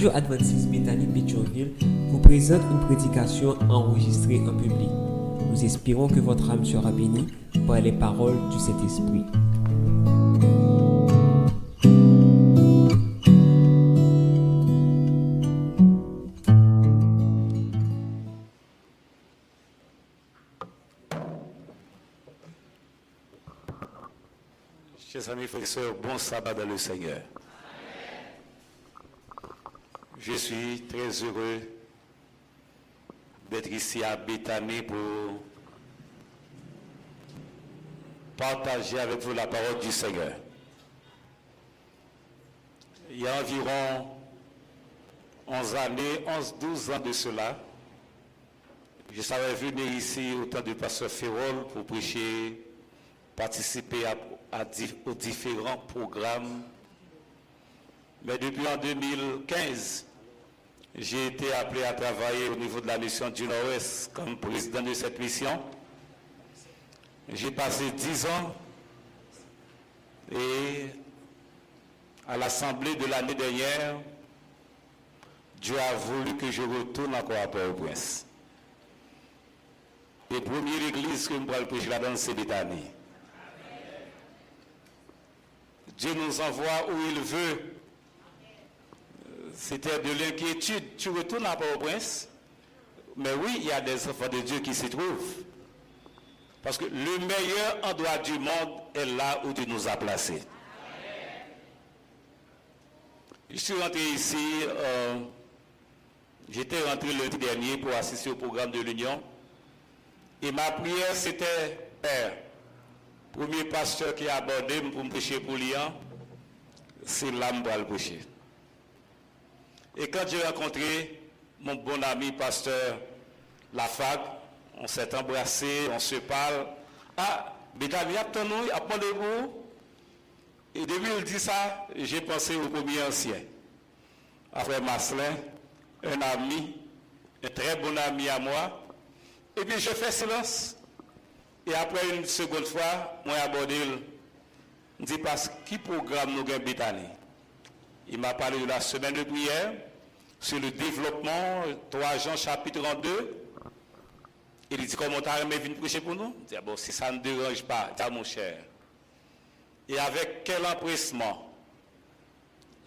Radio Adventiste Bethany Pétionville vous présente une prédication enregistrée en public. Nous espérons que votre âme sera bénie par les paroles du Saint-Esprit. Chers amis, frères et sœurs, bon sabbat dans le Seigneur. Je suis très heureux d'être ici à Bethany pour partager avec vous la parole du Seigneur. Il y a environ 12 ans de cela, je savais venir ici au temps du pasteur Ferrol pour prêcher, participer aux différents programmes. Mais depuis en 2015, j'ai été appelé à travailler au niveau de la mission du Nord-Ouest comme président de cette mission. J'ai passé 10 ans et à l'Assemblée de l'année dernière, Dieu a voulu que je retourne encore à Port-au-Prince. Et la première église que je vais prêcher là-dedans, c'est Bethany. Dieu nous envoie où il veut. C'était de l'inquiétude. Tu retournes à Port-au-Prince, mais oui, il y a des enfants de Dieu qui s'y trouvent. Parce que le meilleur endroit du monde est là où Dieu nous a placés. Je suis rentré ici, j'étais rentré lundi dernier pour assister au programme de l'Union. Et ma prière, c'était, Père, premier pasteur qui a abordé pour me prêcher pour Lyon, c'est l'âme pour le prêcher. Et quand j'ai rencontré mon bon ami pasteur Lafac, on s'est embrassé, on se parle. Ah, Bethany, attends-nous, appelez-vous. Et depuis qu'il dit ça, j'ai pensé au premier ancien. Après Maslin, un ami, un très bon ami à moi. Et puis je fais silence. Et après une seconde fois, moi abordé, je dis parce qui programme nous gagne Bethany. Il m'a parlé de la semaine de prière sur le développement, 3 Jean chapitre 2. Il dit comment tu as aimé venir prêcher pour nous? Je dis bon, si ça ne dérange pas, dis mon cher. Et avec quel empressement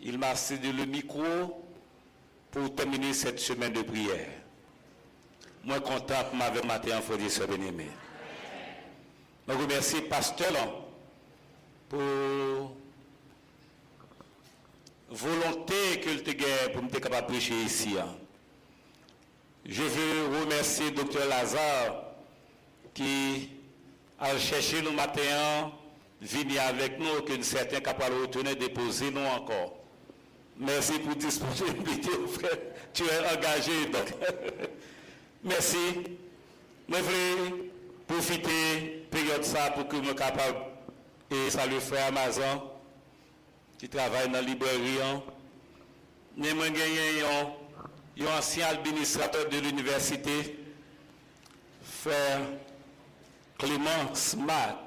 il m'a cédé le micro pour terminer cette semaine de prière. Moi content pour m'avoir maté en frère et sœur bien-aimés. Je remercie pasteur pour volonté qu'il te gagne pour me capable de prêcher ici. Je veux remercier Dr Lazare qui a cherché nous matin, venir avec nous, que certains capables de retourner déposer nous encore. Merci pour disponibilité, frère. Tu es engagé donc. Merci. Je voulais profiter de période ça pour que nous soyons capables et saluer frère Amazon qui travaille dans la librairie. Nous avons gagné un ancien administrateur de l'université, frère Clément Smart.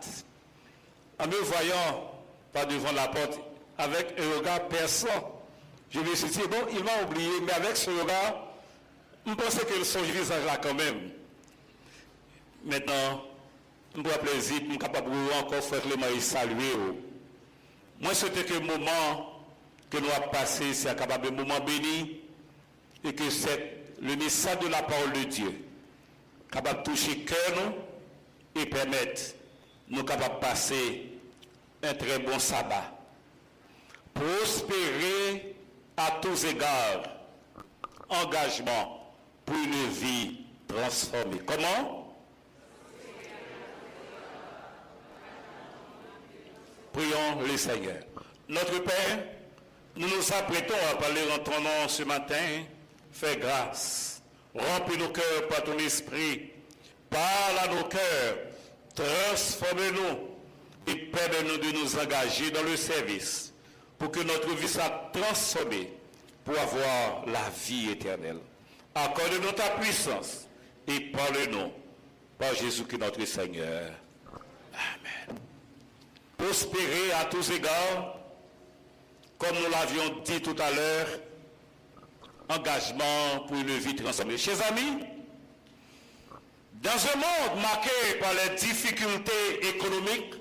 En me voyant pas devant la porte, avec un regard perçant, je me suis dit, bon, il m'a oublié, mais avec ce regard, je pensais que son visage là quand même. Maintenant, je me prends plaisir, je suis capable de encore frère Clément et saluer. Moi, c'était que le moment que nous avons passé, c'est capable de moment béni, et que c'est le message de la parole de Dieu, capable de toucher cœur nous et permettre nous capables de passer un très bon sabbat. Prospérer à tous égards, engagement pour une vie transformée. Comment? Prions le Seigneur. Notre Père, nous nous apprêtons à parler en ton nom ce matin. Fais grâce. Remplis nos cœurs par ton esprit. Parle à nos cœurs. Transforme-nous et permets-nous de nous engager dans le service pour que notre vie soit transformée pour avoir la vie éternelle. Accorde-nous ta puissance et parle-nous par Jésus-Christ notre Seigneur. Amen. Prospérer à tous égards, comme nous l'avions dit tout à l'heure, engagement pour une vie transformée. Chers amis, dans un monde marqué par les difficultés économiques,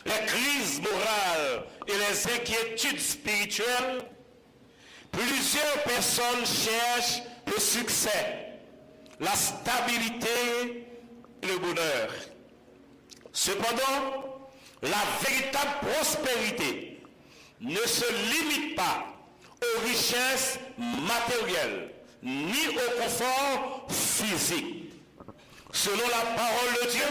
les crises morales et les inquiétudes spirituelles, plusieurs personnes cherchent le succès, la stabilité et le bonheur. Cependant, la véritable prospérité ne se limite pas aux richesses matérielles ni au confort physique. Selon la parole de Dieu,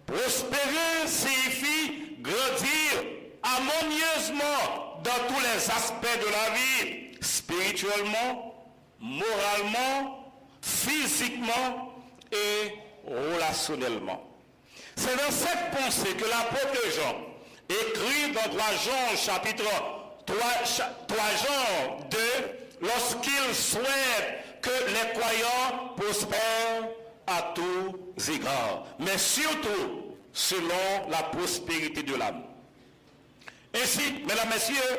prospérer signifie grandir harmonieusement dans tous les aspects de la vie, spirituellement, moralement, physiquement et relationnellement. C'est dans cette pensée que l'apôtre Jean écrit dans 3 Jean chapitre 3 Jean 2 lorsqu'il souhaite que les croyants prospèrent à tous égards, mais surtout selon la prospérité de l'âme. Ainsi, mesdames, messieurs,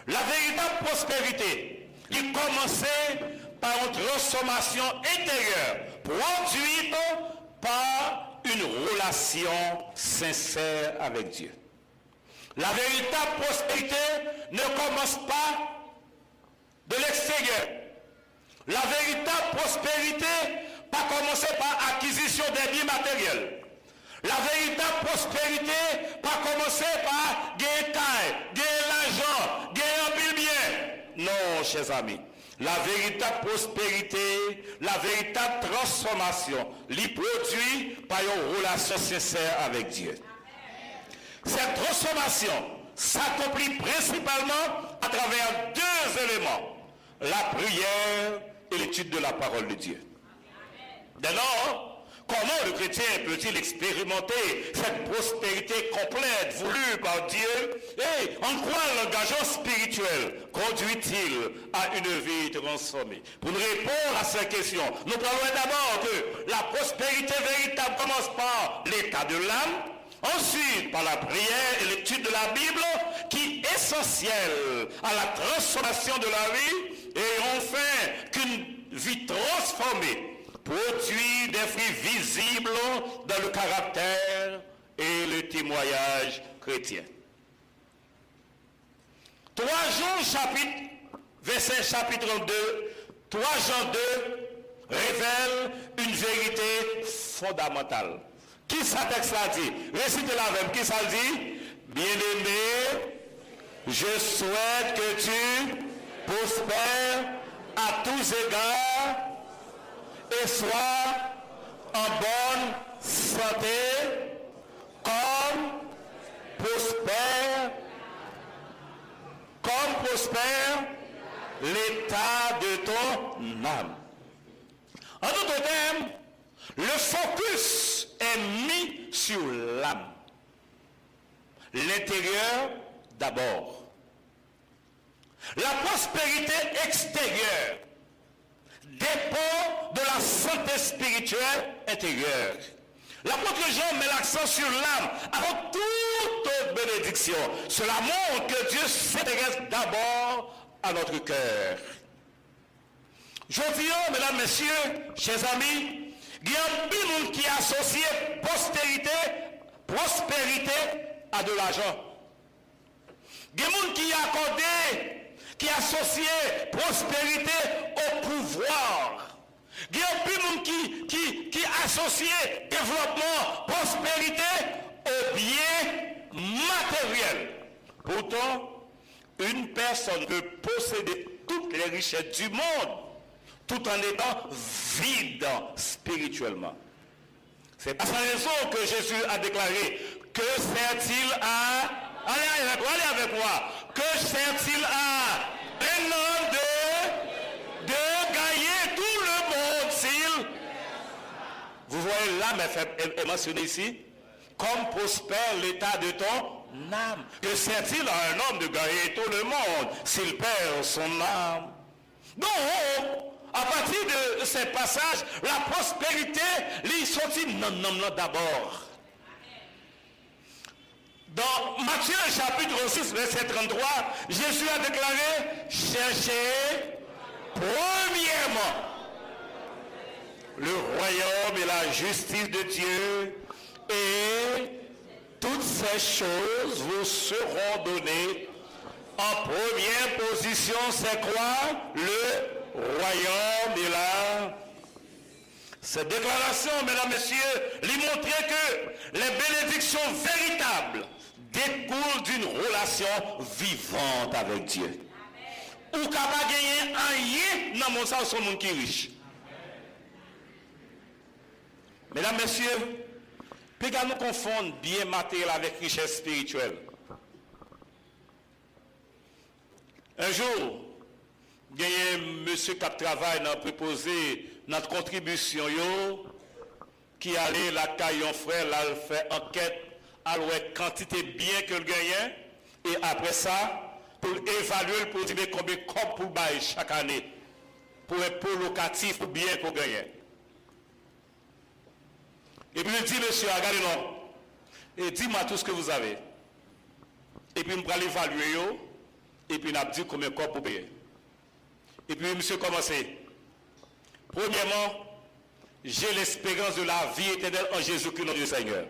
la véritable prospérité, il commençait par une transformation intérieure produite par une relation sincère avec Dieu. La véritable prospérité ne commence pas de l'extérieur. La véritable prospérité pas commencer par acquisition des biens matériels. La véritable prospérité pas commencer par gagner taille, gagner l'argent, gagner un pile bien. Non, chers amis. La véritable prospérité, la véritable transformation, l'y produit par une relation sincère avec Dieu. Cette transformation s'accomplit principalement à travers 2 éléments, la prière et l'étude de la parole de Dieu. Dès lors, comment le chrétien peut-il expérimenter cette prospérité complète voulue par Dieu et en quoi l'engagement spirituel conduit-il à une vie transformée? Pour nous répondre à cette question, nous parlons d'abord que la prospérité véritable commence par l'état de l'âme, ensuite par la prière et l'étude de la Bible qui est essentielle à la transformation de la vie et enfin qu'une vie transformée produit des fruits visibles dans le caractère et le témoignage chrétien. 3 Jean chapitre 2, 3 Jean 2 révèle une vérité fondamentale. Qui ça texte là dit? Récitez-la avec. Qui ça dit? Bien-aimé, je souhaite que tu prospères à tous égards et sois en bonne santé comme prospère l'état de ton âme. En d'autres termes, le focus est mis sur l'âme. L'intérieur d'abord. La prospérité extérieure dépend de la santé spirituelle intérieure. L'apôtre Jean met l'accent sur l'âme avant toute autre bénédiction. Cela montre que Dieu s'intéresse d'abord à notre cœur. Je viens, mesdames, messieurs, chers amis, il y a un monde qui associe prospérité à de l'argent. Il y a un monde qui associe prospérité au pouvoir. Il y a un monde qui associe développement, prospérité aux biens matériels. Pourtant, une personne peut posséder toutes les richesses du monde tout en étant vide spirituellement. C'est par sa raison que Jésus a déclaré que sert-il à... Allez avec moi. Que sert-il à un homme de gagner tout le monde s'il... Vous voyez l'âme est mentionnée ici. Comme prospère l'état de ton âme. Que sert-il à un homme de gagner tout le monde s'il perd son âme? Donc, à partir de ces passages, la prospérité, lui sortit non d'abord. Dans Matthieu chapitre 6, verset 33, Jésus a déclaré, cherchez Premièrement, le royaume et la justice de Dieu, et toutes ces choses vous seront données. En première position, c'est quoi? Le royaume et la... Cette déclaration, mesdames, messieurs, lui montrait que les bénédictions véritables découlent d'une relation vivante avec Dieu. Ou capable gagner rien dans mon sens sur monde qui est riche. Mesdames, messieurs, puis nous confondre bien matériel avec richesse spirituelle. Un jour, il y a un monsieur qui travaille dans préposé notre contribution qui allait la caillon frère, là, fait enquête, à la quantité bien que le gagne, et après ça, pour évaluer, pour dire combien de corps pour bailler chaque année, pour un pot locatif ou bien pour gagner. Et puis il dit, monsieur, regardez-nous, et dis-moi tout ce que vous avez. Et puis il va l'évaluer, et puis il a dit combien de corps pour payer. Et puis monsieur commence. Premièrement, j'ai l'espérance de la vie éternelle en Jésus-Christ, notre Seigneur.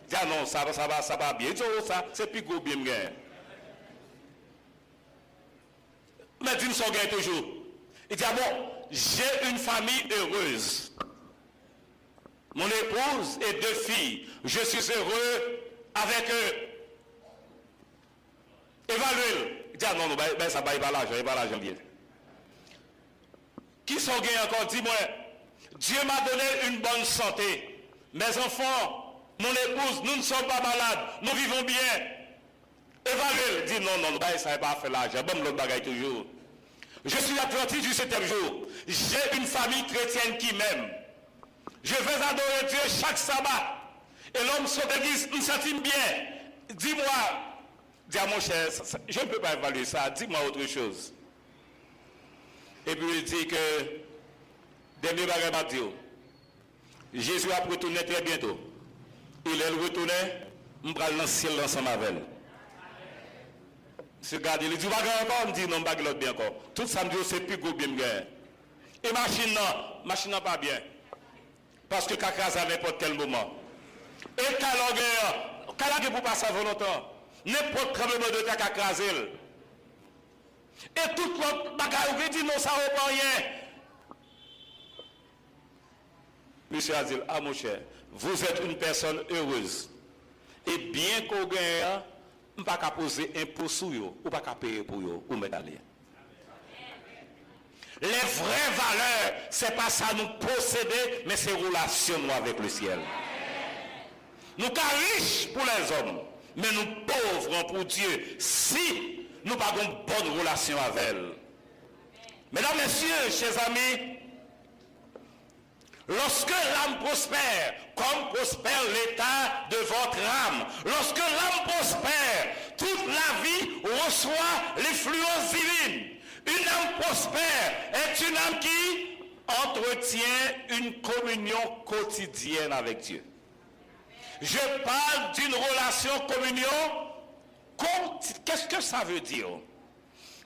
Dis ah non, ça va bien. Dis oh, ça, c'est plus gros bien. Mais dis-nous ça gagne toujours. Il dit ah bon, j'ai une famille heureuse. Mon épouse et 2 filles. Je suis heureux avec eux. Évaluez-le. Il dit ah non, ben, ça va, il va l'argent bien. Qui sont gagnés encore? Dis-moi, Dieu m'a donné une bonne santé. Mes enfants, mon épouse, nous ne sommes pas malades. Nous vivons bien. Évaluez-le. Dis non, ça ne va pas faire l'argent. Bon, l'autre bagaille toujours. Je suis adventiste du 7e jour. J'ai une famille chrétienne qui m'aime. Je vais adorer Dieu chaque sabbat. Et l'homme se déguise, il s'intime bien. Dis-moi, dis à mon cher, je ne peux pas évaluer ça. Dis-moi autre chose. Et puis il dit que, dernier bagage m'a dit, Jésus a retourné très bientôt. Il est retourné, on va dans le ciel ensemble avec elle. Se garde, il dit, bagage encore, on dit non, bagage l'autre bien encore. Tout ça me dit, c'est plus gros bien bien. Et machine non pas bien. Parce que caca à n'importe quel moment. Et quand pour passer volontaire, n'importe quel moment de terre crasé. Et tout l'autre bagaille qui dit non, ça ne vaut rien. Monsieur a dit, ah mon cher, vous êtes une personne heureuse. Et bien qu'on gagne, on ne peut pas poser impôt sur vous, ou pas payer pour vous, ou mettre aller. Les vraies valeurs, ce n'est pas ça nous posséder, mais c'est relation avec le ciel. Nous sommes riches pour les hommes, mais nous pauvres pour Dieu, si nous n'avons pas une bonne relation avec elle. Mesdames, messieurs, chers amis, lorsque l'âme prospère, comme prospère l'état de votre âme, lorsque l'âme prospère, toute la vie reçoit l'influence divine. Une âme prospère est une âme qui entretient une communion quotidienne avec Dieu. Je parle d'une relation communion. Qu'est-ce que ça veut dire?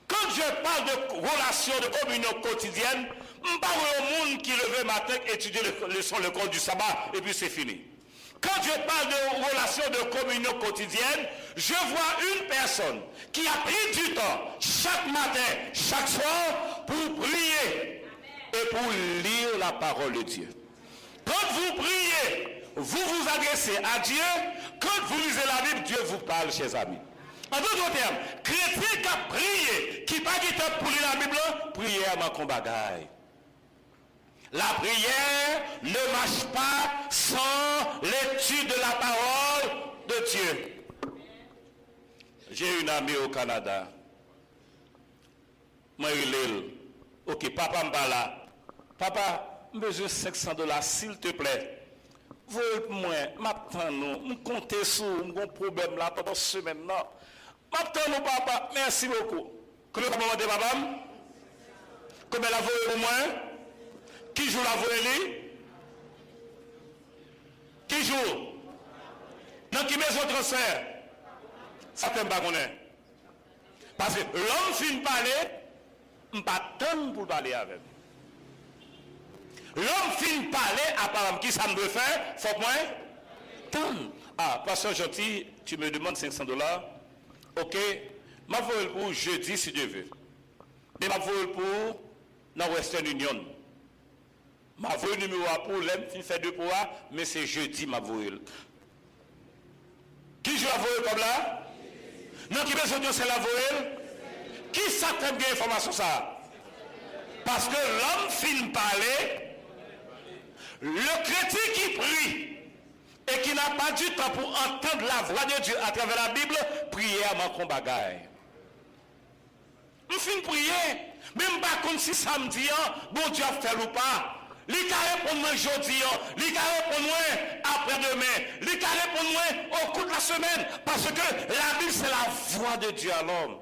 Quand je parle de relation de communion quotidienne, je parle au monde qui levait matin, étudier le code du sabbat, et puis c'est fini. Quand je parle de relation de communion quotidienne, je vois une personne qui a pris du temps chaque matin, chaque soir pour prier et pour lire la parole de Dieu. Quand vous priez, vous vous adressez à Dieu. Quand vous lisez la Bible, Dieu vous parle, chers amis. En d'autres termes, chrétien qui a prié, qui n'a pas dit pour lire la Bible, prière ma combagaille. La prière ne marche pas sans l'étude de la parole de Dieu. J'ai une amie au Canada. Moi, il est. Ok, papa me parle là. Papa, j'ai besoin de $500, s'il te plaît. Moi, m'attends nous, me compter sur un problème là pendant ce semaine là. M'attends nous, papa. Merci beaucoup. Combien vous demandez, papa? Combien la voix au moins? Qui joue la voix? Qui joue? Dans qui maison transfert? Ça ne pas connaître. Parce que l'homme finit parler, je ne pas attendre pour parler avec. L'homme finit parler, apparemment, qui ça me doit faire? Faut que moi attendre. Ah, pasteur gentil, tu me demandes $500. Ok, ma voix pour jeudi si Dieu veut. Mais ma voix pour la Western Union. Ma voix numéro 1 pour l'aime, fin fait 2 pour A, mais c'est jeudi ma voix. Qui joue la voix comme là? Non, qui besoin de c'est la voix? Qui s'attend bien information ça? Parce que l'homme finit parler, le chrétien qui prie et qui n'a pas du temps pour entendre la voix de Dieu à travers la Bible, prier à mon bagaille. Je finis prier, même pas comme si samedi, bon Dieu a fait ou pas. Il a répondu moi aujourd'hui, il a répondu moi après-demain, il a répondu moi au cours de la semaine, parce que la Bible c'est la voix de Dieu à l'homme.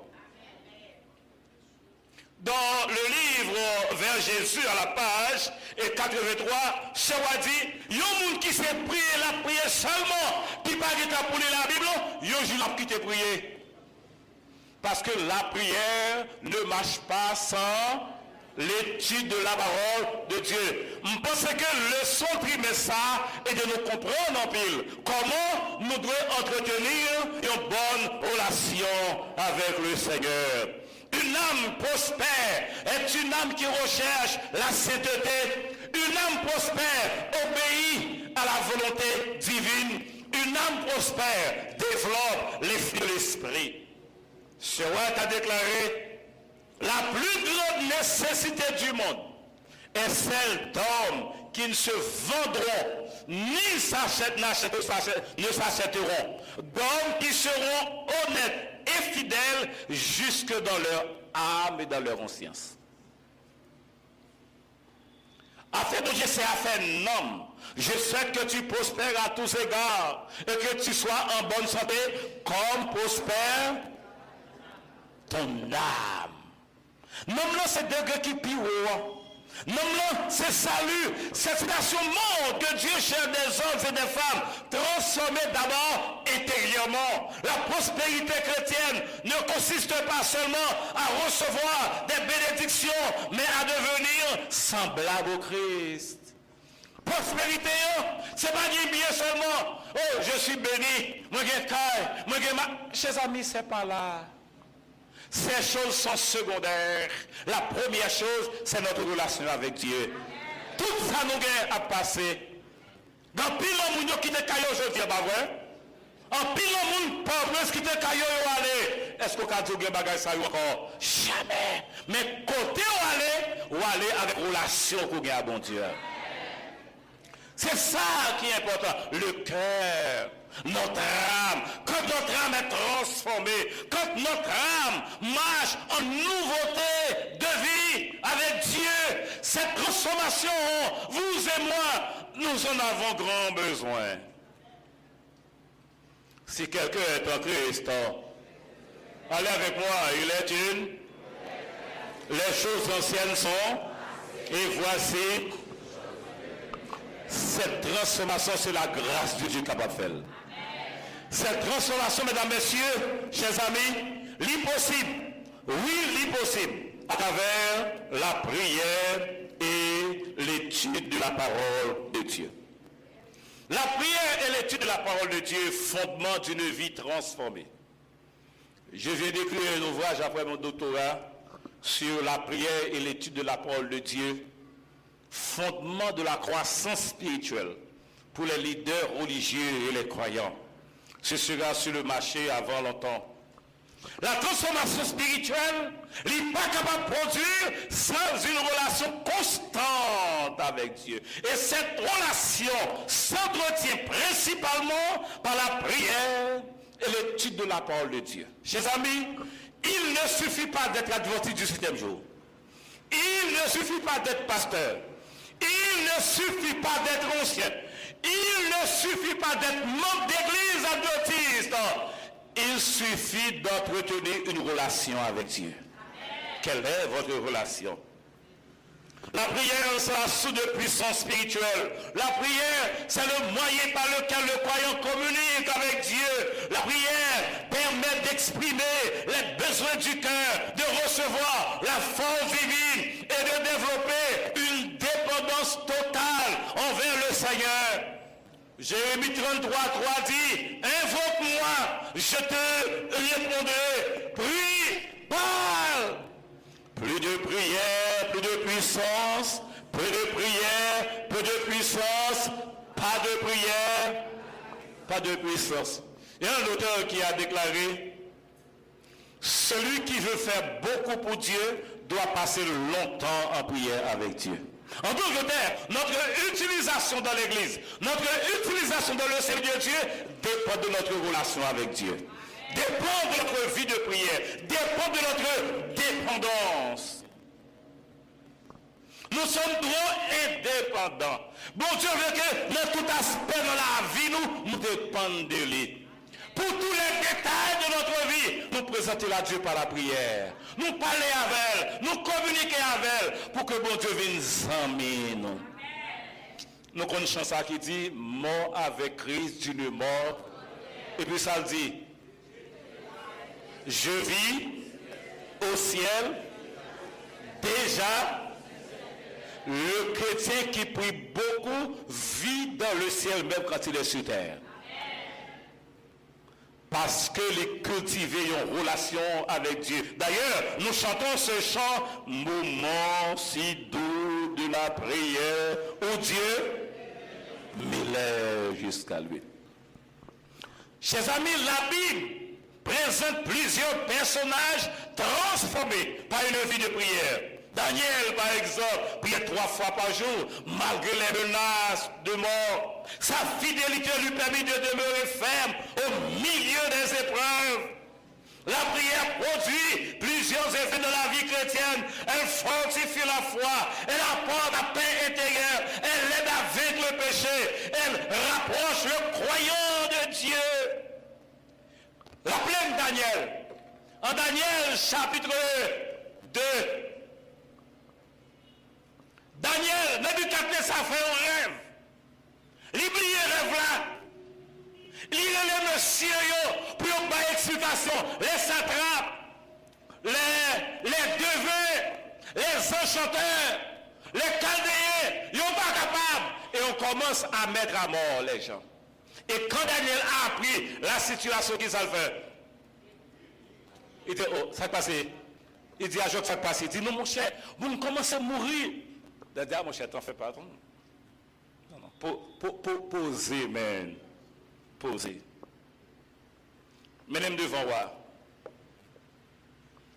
Dans le livre vers Jésus à la page 83, c'est dit, il y a un monde qui s'est prié la prière seulement, qui pas pour lire la Bible, il y a un jour qui t'a prié. Parce que la prière ne marche pas sans l'étude de la parole de Dieu. Je pense que le son trimestre est de nous comprendre en pile comment nous devons entretenir une bonne relation avec le Seigneur. Une âme prospère est une âme qui recherche la sainteté. Une âme prospère obéit à la volonté divine. Une âme prospère développe les fruits de l'esprit. Ce roi a déclaré, la plus grande nécessité du monde est celle d'hommes qui ne se vendront, ni ne s'achèteront, d'hommes qui seront honnêtes et fidèles jusque dans leur âme et dans leur conscience. Afin que j'essaie à faire un homme, je souhaite que tu prospères à tous égards et que tu sois en bonne santé comme prospère ton âme. Non, non, c'est degré qui pire. Non, non, c'est salut. Cette nation montre que Dieu cherche des hommes et des femmes transformés d'abord intérieurement. La prospérité chrétienne ne consiste pas seulement à recevoir des bénédictions, mais à devenir semblable au Christ. Prospérité, c'est pas dire bien seulement, oh, je suis béni, moi j'ai caille, moi j'ai ma... Chers amis, c'est pas là. Ces choses sont secondaires. La première chose, c'est notre relation avec Dieu. Tout ça nous gagne à passer. Dans pile de monde qui te caille aujourd'hui, pas vrai? En pile de monde pauvre qui te caille aller. Est-ce qu'on a dit que bagage ça encore? Jamais. Mais côté où aller avec relation qu'on gagne à bon Dieu. C'est ça qui est important. Le cœur. Notre âme, quand notre âme est transformée, quand notre âme marche en nouveauté de vie avec Dieu, cette transformation, vous et moi, nous en avons grand besoin. Si quelqu'un est en Christ, allez avec moi, il est une. Les choses anciennes sont, et voici, cette transformation, c'est la grâce de Dieu capable de faire. Cette transformation, mesdames, messieurs, chers amis, l'impossible, oui, l'impossible, à travers la prière et l'étude de la parole de Dieu. La prière et l'étude de la parole de Dieu, fondement d'une vie transformée. Je viens d'écrire un ouvrage après mon doctorat sur la prière et l'étude de la parole de Dieu, fondement de la croissance spirituelle pour les leaders religieux et les croyants. Ce sera sur le marché avant longtemps. La transformation spirituelle n'est pas capable de produire sans une relation constante avec Dieu. Et cette relation s'entretient principalement par la prière et l'étude de la parole de Dieu. Chers amis, il ne suffit pas d'être adventiste du 7e jour. Il ne suffit pas d'être pasteur. Il ne suffit pas d'être ancien. Il ne suffit pas d'être membre d'église adventiste. Il suffit d'entretenir une relation avec Dieu. Amen. Quelle est votre relation? La prière, c'est la source de puissance spirituelle. La prière, c'est le moyen par lequel le croyant communique avec Dieu. La prière permet d'exprimer les besoins du cœur, de recevoir la force divine et de développer une dépendance totale envers le Seigneur. Jérémie 33:3 dit, invoque-moi, je te répondrai. Prie, parle. Plus de prière, plus de puissance, plus de prière, plus de puissance, pas de prière, pas de puissance. Il y a un auteur qui a déclaré, celui qui veut faire beaucoup pour Dieu doit passer longtemps en prière avec Dieu. En d'autres termes, notre utilisation dans l'église, notre utilisation dans le Seigneur de Dieu dépend de notre relation avec Dieu. Dépend de notre vie de prière, dépend de notre dépendance. Nous sommes trop indépendants. Bon Dieu veut que dans tout aspect de la vie, nous dépendons de lui. Pour tous les détails de notre vie, nous présenter à Dieu par la prière. Nous parler avec elle, nous communiquer avec elle, pour que bon Dieu vienne s'amener nous. Nous connaissons ça qui dit, mort avec Christ, d'une mort. Et puis ça dit, je vis au ciel, déjà, le chrétien qui prie beaucoup vit dans le ciel même quand il est sur terre. Parce que les cultiver une relation avec Dieu. D'ailleurs, nous chantons ce chant, moment si doux de la prière, où Dieu m'élève jusqu'à lui. Chers amis, la Bible présente plusieurs personnages transformés par une vie de prière. Daniel, par exemple, priait 3 fois par jour, malgré les menaces de mort. Sa fidélité lui permit de demeurer ferme au milieu des épreuves. La prière produit plusieurs effets dans la vie chrétienne. Elle fortifie la foi, elle apporte la paix intérieure, elle aide à vaincre le péché, elle rapproche le croyant de Dieu. Rappelez Daniel. En Daniel, chapitre 2, Daniel, Nebuchadnezzar fait un rêve. Il oublie le rêve là. Il est le monsieur pour une bonne explication. Les satrapes, les devins, les enchanteurs, les chaldéens, ils ne sont pas capables. Et on commence à mettre à mort les gens. Et quand Daniel a appris la situation qu'ils ont fait, il dit, oh, ça passe. Il dit à Job, ça passe. Il dit, non mon cher, vous commencez à mourir. Il dit, ah mon cher, t'en fais pas. Non, non. Posez, man. Posez. Menem devant moi.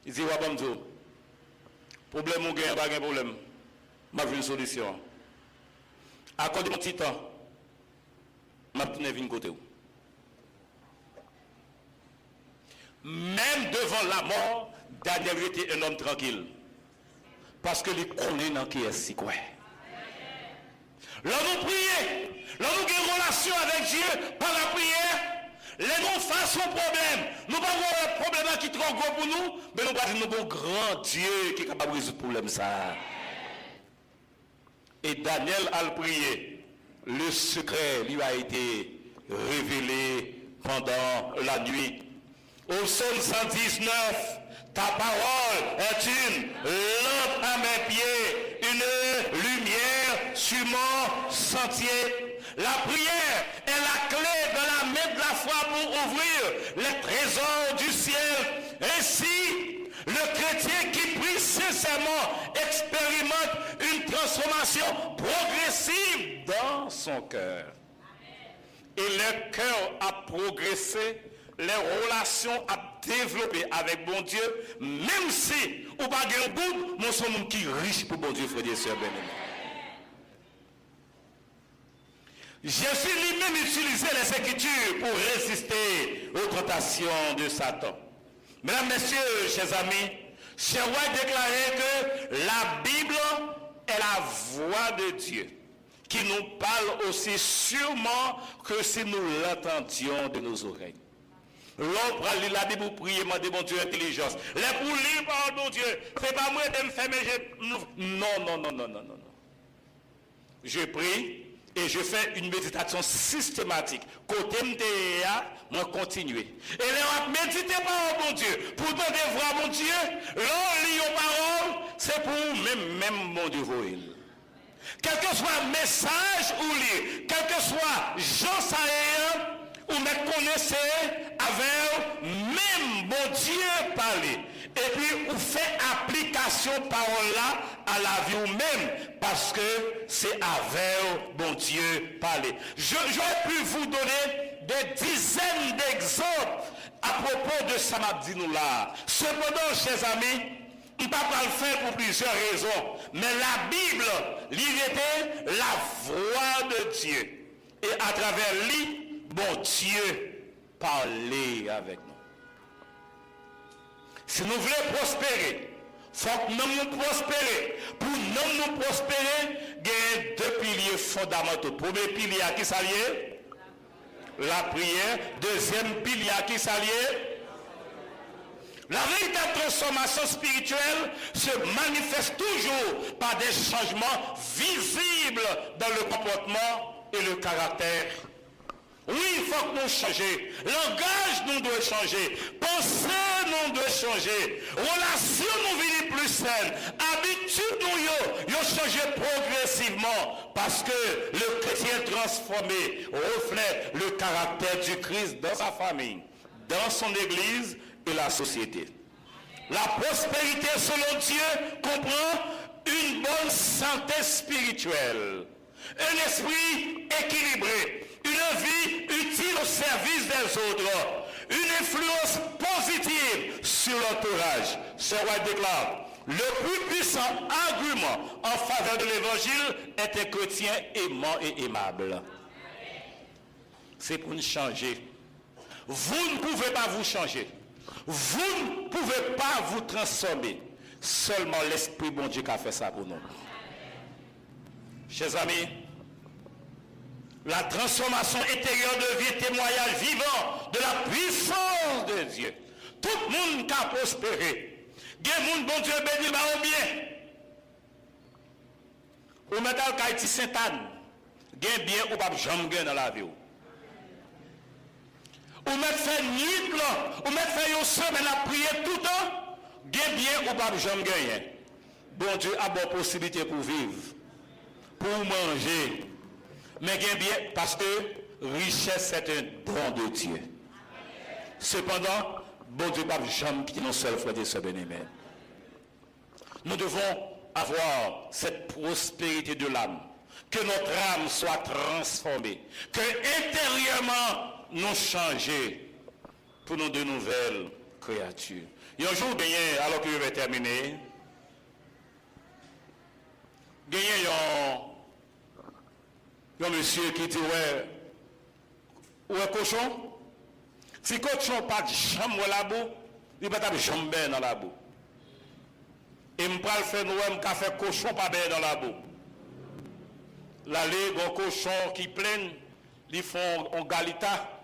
Il dit, ouais, bon Dieu. Problème ou gain, pas de problème. M'a vu une solution. Accordez mon petit temps. M'a tourné vers côté. Même devant la mort, Daniel était un homme tranquille. Parce que il connaît dans qui est si quoi. Là nous prions, là nous avons une relation avec Dieu par la prière. Les nous faisons problème. Nous n'avons pas un problème qui est trop gros pour nous, mais nous avons un grand Dieu qui est capable de résoudre le problème. Ça. Et Daniel a prié. Le secret lui a été révélé pendant la nuit. Au psaume 119, ta parole est une lampe à mes pieds, une lumière sur mon sentier. La prière est la clé de la main de la foi pour ouvrir les trésors du ciel. Ainsi, le chrétien qui prie sincèrement expérimente une transformation progressive dans son cœur. Et le cœur a progressé, les relations à développer avec bon Dieu, même si ou pas de bout, nous sommes un qui riche pour bon Dieu, frères et sœurs bien-aimés. Jésus lui-même utilisait les Écritures pour résister aux tentations de Satan. Mesdames, Messieurs, chers amis, Cher White déclarait que la Bible est la voix de Dieu, qui nous parle aussi sûrement que si nous l'entendions de nos oreilles. L'homme prend la Bible pour prier, demander bon Dieu intelligence. Les pour lire par bon Dieu, c'est pas moi de me faire, mais non. Je prie et je fais une méditation systématique. Côté MTA, moi continuer. Et là, on médite par bon Dieu. Pour donner voir mon Dieu, l'on lit aux paroles, c'est pour même mon Dieu voyer. Quel que soit le message ou lire, quel que soit Jean Saïen, ou me connaissez avec même bon Dieu parler. Et puis, vous faites application parole là à la vie ou même parce que c'est avec bon Dieu parler. J'aurais pu vous donner des dizaines d'exemples à propos de ça m'a dit nous là. Cependant, chers amis, on ne peut pas le faire pour plusieurs raisons. Mais la Bible, l'idée, la voix de Dieu. Et à travers lui, bon Dieu, parler avec nous. Si nous voulons prospérer, il faut que nous prospérer. Pour nous prospérer, il y a deux piliers fondamentaux. Premier pilier à qui s'allie? La prière. Deuxième pilier à qui s'allie? La véritable transformation spirituelle se manifeste toujours par des changements visibles dans le comportement et le caractère. Oui, il faut que nous changions. Langage nous doit changer. Pensée nous doit changer. Relation nous vient plus saine. Habitude nous changer progressivement. Parce que le chrétien transformé reflète le caractère du Christ dans sa famille, dans son église et la société. La prospérité selon Dieu comprend une bonne santé spirituelle, un esprit équilibré, une vie utile au service des autres, une influence positive sur l'entourage. Ce roi déclare, le plus puissant argument en faveur de l'évangile est un chrétien aimant et aimable. C'est pour nous changer. Vous ne pouvez pas vous changer. Vous ne pouvez pas vous transformer. Seulement l'Esprit bon Dieu qui a fait ça pour nous. Chers amis, la transformation intérieure devient témoignage vivant de la puissance de Dieu. Tout le monde qui a prospéré. Des monde bon Dieu béni par bien. Ou mettez le Haïti Sainte-Anne. Gain bien ou pas jamais dans la vie. Ou mettre fait nuit blanc, ou mettre fait une semaine à prier tout le temps, gain bien ou pas jamais gagner. Bon Dieu a bonne possibilité pour vivre, pour manger. Mais gain bien parce que richesse c'est un don de Dieu. Cependant, bon Dieu n'a jamais quitté nos seuls frères et sœurs bien-aimés. Nous devons avoir cette prospérité de l'âme, que notre âme soit transformée, que intérieurement nous changer pour nous de nouvelles créatures. Il y a un jour gagné, alors que je vais terminer, gagné un monsieur qui dit ouais cochon, si cochon pas de jambe dans la boue, il va pas de jambe dans la boue. Et je vais faire nous faire cochon pas bien dans la boue. L'aller un cochon qui pleine, ils font en galita.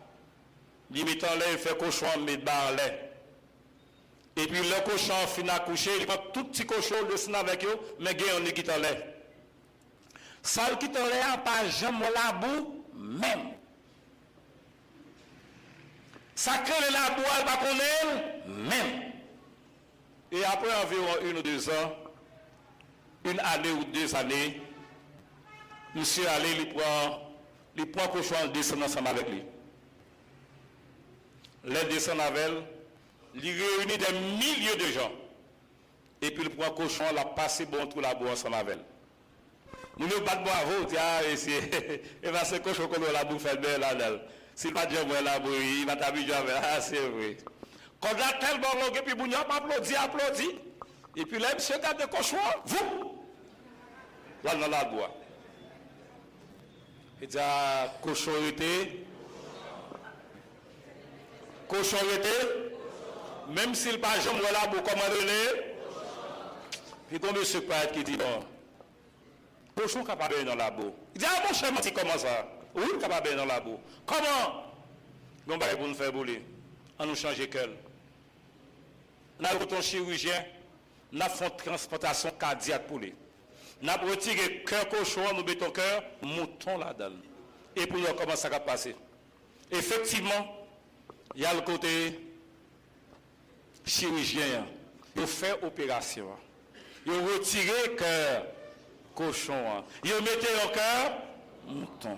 Ils mettent en l'air, ils font cochon, mettent dans l'air. Et puis le cochon finit à coucher, il prend tout petit cochon, le descend avec eux, mais il quitte en l'air. Ça qui quitte en l'air, pas jamais la boue, même. Ça crée la boue, elle va connaître, même. Et après environ 1 ou 2 ans, 1 année ou 2 années, monsieur allé, il prend cochon, il descend ensemble avec lui. Les descend avec elle, il réunit des milliers de gens. Et puis il prend cochon, il a passé bon tout la boue ensemble avec elle. Nous ne battons pas bravo, et va se cochon comme la boue fait bien là-dedans. S'il va dire la boue, il va t'habituer avec elle, c'est vrai. Quand il a tellement longue, et puis il applaudit. Et puis là, monsieur garde le cochon, vous, là dans la boue. Il dit, cochon était, même s'il pas jamais là pour commander, puis comme monsieur Pâte qui dit, bon, cochon capable dans la boue. Il dit, mon cher, comment ça? Oui, capable dans la boue. Comment? Bon, bah, vous nous faire bouler. on nous change cœur. Nous avons un chirurgien, nous avons fait une transplantation cardiaque pour lui. Nous avons retiré cœur cochon, nous mettons cœur, mouton là-dedans. Et pour nous, comment ça va passer? Effectivement, il y a le côté chirurgien. Il fait opération. Il retiré le cœur cochon. Il mettait le cœur mouton.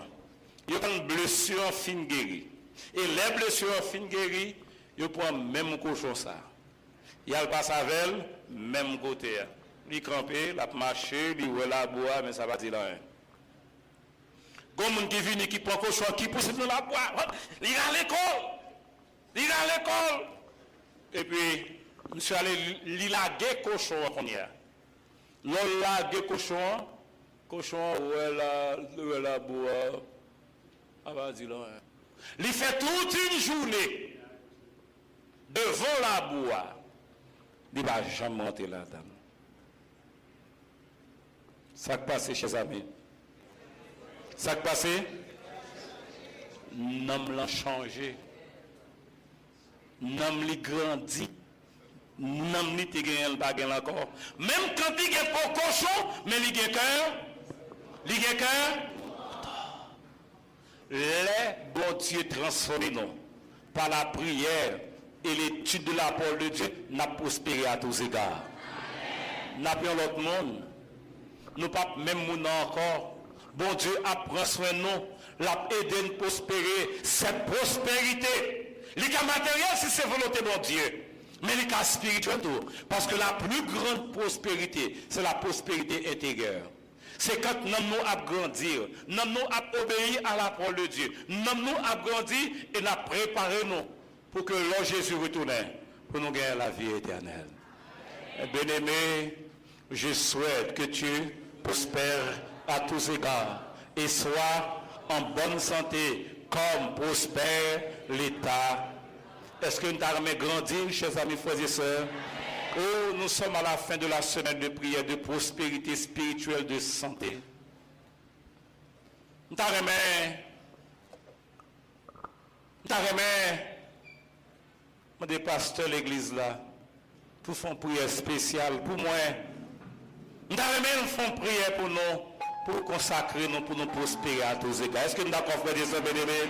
Il y a une blessure fine guérie. Et les blessures fine guéries, il prend même cochon ça. Il y a le passe avec même côté. Il campé, il a marché, il a la bois, mais ça va dire rien. Comme un qui vient qui prend cochon, qui pousse dans la bois, il est à l'école. Il est à l'école. Et puis, monsieur allé, il a des cochons qu'on y a. L'on a des cochons, où elle a bois. Ah va dire rien. Il fait toute une journée devant la bois. Il ne va jamais monter là-dedans. Ça qui passe, chers amis. Ça qui passe, l'homme l'a changé. L'homme l'a grandi. L'homme l'a gagné, pas gagné encore. Même quand il est pour cochon, mais il a cœur. Il a cœur. Les bon Dieu transformés nous par la prière et l'étude de la parole de Dieu, n'a prospéré à tous égards. N'a pas l'autre monde. Nous pas même monde encore. Bon Dieu a pris soin de nous, l'a aidé à prospérer. Cette prospérité, les cas matériels, si c'est volonté de bon Dieu, mais les cas spirituels tout. Parce que la plus grande prospérité, c'est la prospérité intérieure. C'est quand nous avons grandi, nous avons obéi à la parole de Dieu, nous avons grandi et nous avons préparé nous pour que l'Or Jésus retourne, pour nous gagner la vie éternelle. Bien-aimé, je souhaite que tu prospères à tous égards et sois en bonne santé comme prospère l'État. Est-ce que nous avons grandi, chers amis, frères et sœurs? Oh, nous sommes à la fin de la semaine de prière de prospérité spirituelle, de santé. Nous avons des pasteurs de l'église là, pour faire une prière spéciale pour moi. Nous avons fait une prière pour nous, pour consacrer nous, pour nous prospérer à tous égards. Est-ce que nous avons fait des sœurs bien-aimés?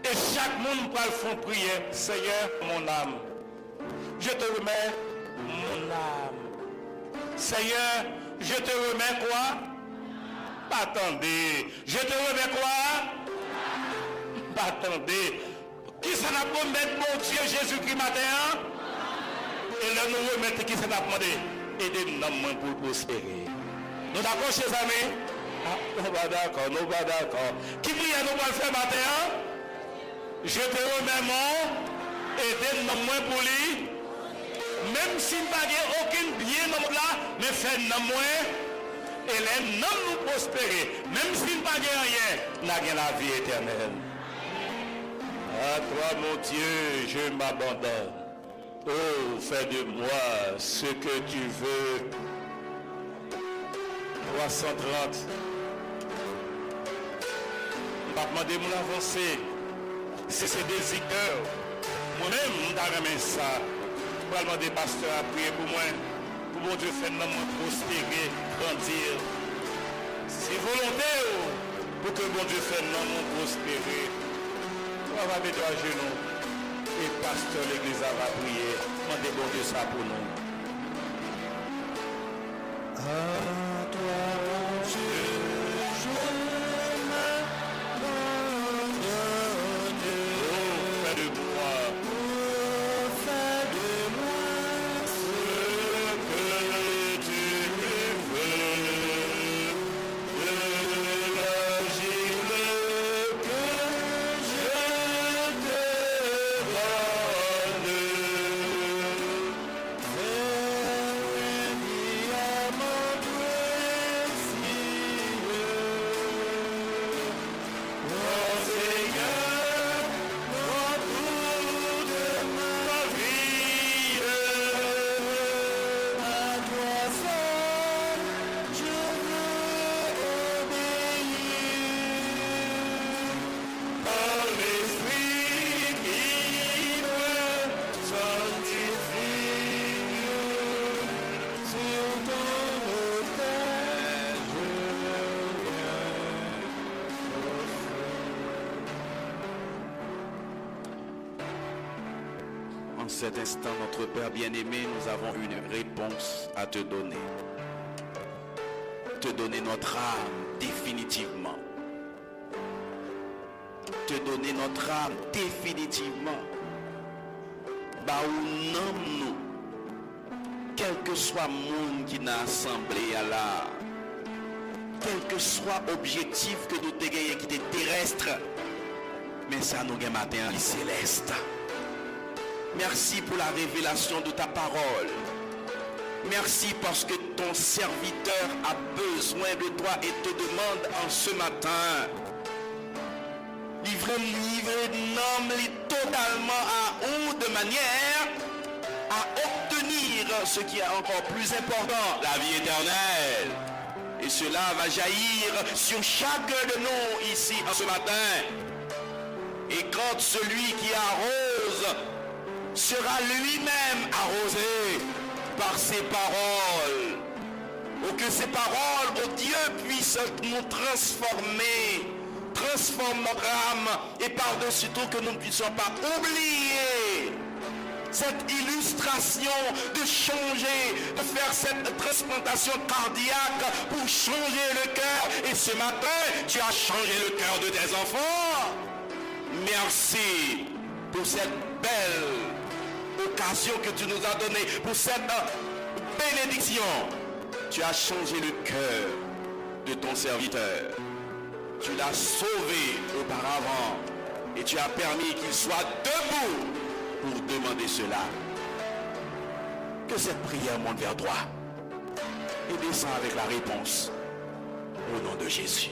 Et chaque monde peut faire une prière. Seigneur, mon âme, je te remets mon âme. Seigneur, je te remets quoi? Attendez. Je te remets quoi? Attendez. Qui s'en a pour mettre mon Dieu Jésus-Christ matin? Et là nous remettons qui s'en a demandé? Aidez-nous pour prospérer. Nous d'accord, chers amis? Ah, nous pas d'accord, nous pas d'accord. Qui prie à nous pour le faire matin? Je te remets mon, aidez-nous pour lui. Même s'il n'y a pas aucun bien dans le là, mais faites-nous moins. Et les noms nous prospérer. Même s'il n'y a pas rien, nous avons la vie éternelle. À toi, mon Dieu, je m'abandonne. Oh, fais de moi ce que tu veux. 330. On va demander mon avancée. Si c'est des écœurs, moi-même, je vais ça. Je vais demander pasteur à prier pour moi. Pour mon Dieu faire nous prospérer, grandir. C'est volonté pour que mon Dieu fasse nous prospérer. On va mettre à genoux. Et pasteur l'église va prier. Demandez bon Dieu ça pour nous. À toi, mon Dieu, je m'abandonne. Oh, fais de moi. Oh, fais de moi ce que tu veux. L'agile que je te donne. Fais un diamant. En cet instant, notre Père bien-aimé, nous avons une réponse à te donner. Te donner notre âme définitivement. Te donner notre âme définitivement. Bah ou non nous, quel que soit le monde qui n'a assemblé à la, quel que soit l'objectif que nous te gagnons qui est terrestre, mais ça nous gagne matin les céleste. Merci pour la révélation de ta parole. Merci parce que ton serviteur a besoin de toi et te demande en ce matin. Livre nomme totalement à ou de manière à obtenir ce qui est encore plus important, la vie éternelle. Et cela va jaillir sur chacun de nous ici en ce matin. Et quand celui qui arrose sera lui-même arrosé par ses paroles, ou que ces paroles, oh Dieu, puissent nous transformer, transforme notre âme, et par-dessus tout que nous ne puissions pas oublier cette illustration de changer, de faire cette transplantation cardiaque pour changer le cœur. Et ce matin, tu as changé le cœur de tes enfants. Merci pour cette belle occasion que tu nous as donnée, pour cette bénédiction. Tu as changé le cœur de ton serviteur. Tu l'as sauvé auparavant et tu as permis qu'il soit debout pour demander cela. Que cette prière monte vers toi et descend avec la réponse au nom de Jésus.